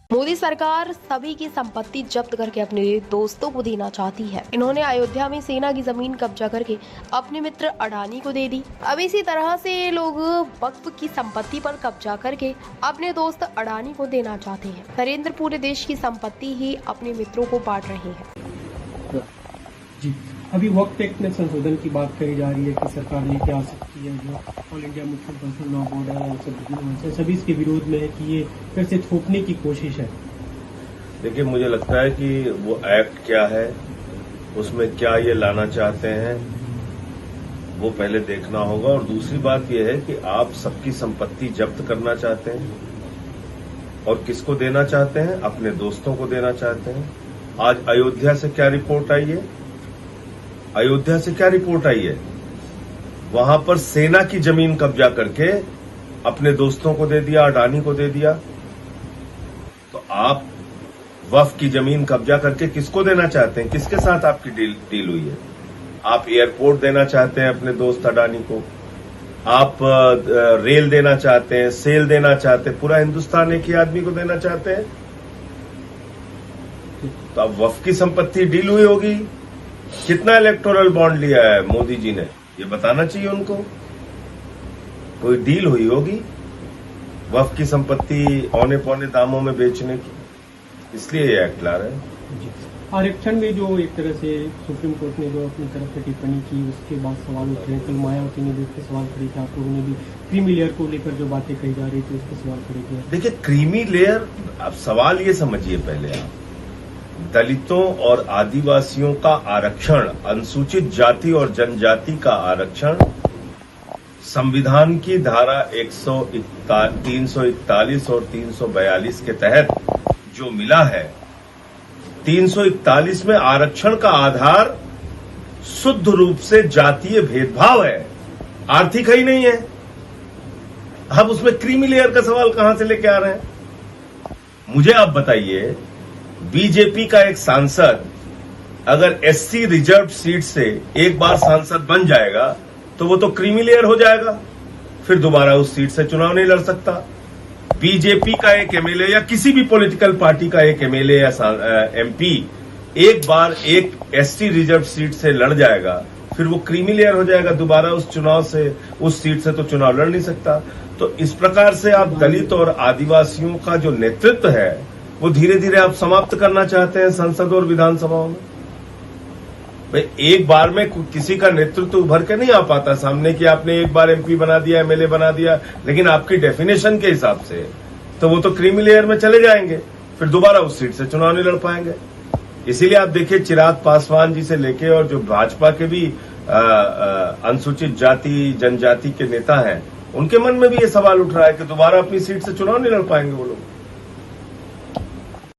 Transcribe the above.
मोदी सरकार सभी की संपत्ति जब्त करके अपने दोस्तों को देना चाहती है। इन्होंने अयोध्या में सेना की जमीन कब्जा करके अपने मित्र अडानी को दे दी। अब इसी तरह से ये लोग वक्फ की संपत्ति पर कब्जा करके अपने दोस्त अडानी को देना चाहते हैं। नरेंद्र पूरे देश की संपत्ति ही अपने मित्रों को बांट रहे हैं। जी, अभी वक्फ एक्ट में संशोधन की बात कही जा रही है कि सरकार लेके आ सकती है। जो all India Muslim personal law board है, सभी इसके विरोध में है कि ये फिर से थोपने की कोशिश है। देखिए, मुझे लगता है कि वो एक्ट क्या है, उसमें क्या ये लाना चाहते हैं, वो पहले देखना होगा। और दूसरी बात ये है कि आप सबकी संपत्ति जब्त करना चाहते हैं और किसको देना चाहते हैं? अपने दोस्तों को देना चाहते हैं। आज अयोध्या से क्या रिपोर्ट आई है? अयोध्या से क्या रिपोर्ट आई है? वहां पर सेना की जमीन कब्जा करके अपने दोस्तों को दे दिया, अडानी को दे दिया। तो आप वक्फ की जमीन कब्जा करके किसको देना चाहते हैं? किसके साथ आपकी डील हुई है? आप एयरपोर्ट देना चाहते हैं अपने दोस्त अडानी को, आप रेल देना चाहते हैं, सेल देना चाहते हैं, पूरा हिंदुस्तान एक ही आदमी को देना चाहते हैं। तो अब वक्फ की संपत्ति डील हुई होगी। कितना इलेक्टोरल बॉन्ड लिया है मोदी जी ने, ये बताना चाहिए उनको। कोई डील हुई होगी वक्फ की संपत्ति औने पौने दामों में बेचने की, इसलिए ये एक्ट ला रहे हैं। आरक्षण में जो एक तरह से सुप्रीम कोर्ट ने जो अपनी तरफ से टिप्पणी की, उसके बाद सवाल उठ रहे हैं। कल मायावती ने भी उसके सवाल खड़े किया, आप लोगों ने भी क्रीमी लेयर को लेकर जो बातें कही जा रही थी उसके सवाल खड़े किया। देखिए, क्रीमी लेयर, अब सवाल ये समझिए पहले आप, दलितों और आदिवासियों का आरक्षण, अनुसूचित जाति और जनजाति का आरक्षण संविधान की धारा 341 और 342 के तहत जो मिला है। 341 में आरक्षण का आधार शुद्ध रूप से जातीय भेदभाव है, आर्थिक ही नहीं है। अब उसमें क्रीमी लेयर का सवाल कहां से लेके आ रहे हैं? मुझे आप बताइए, बीजेपी का एक सांसद अगर एससी रिजर्व सीट से एक बार सांसद बन जाएगा तो वो तो क्रीमी लेयर हो जाएगा, फिर दोबारा उस सीट से चुनाव नहीं लड़ सकता। बीजेपी का एक एमएलए या किसी भी पॉलिटिकल पार्टी का एक एमएलए या एमपी एक बार एक एससी रिजर्व सीट से लड़ जाएगा, फिर वो क्रीमी लेयर हो जाएगा, दोबारा उस सीट से तो चुनाव लड़ नहीं सकता। तो इस प्रकार से आप दलित और आदिवासियों का जो नेतृत्व है वो धीरे धीरे आप समाप्त करना चाहते हैं संसद और विधानसभाओं में। भाई, एक बार में किसी का नेतृत्व उभर के नहीं आ पाता सामने कि आपने एक बार एमपी बना दिया, एमएलए बना दिया, लेकिन आपकी डेफिनेशन के हिसाब से तो वो तो क्रीमी लेयर में चले जाएंगे, फिर दोबारा उस सीट से चुनाव नहीं लड़ पाएंगे। इसीलिए आप देखिए, चिराग पासवान जी से लेके और जो भाजपा के भी अनुसूचित जाति जनजाति के नेता हैं, उनके मन में भी ये सवाल उठ रहा है कि दोबारा अपनी सीट से चुनाव नहीं लड़ पाएंगे वो लोग।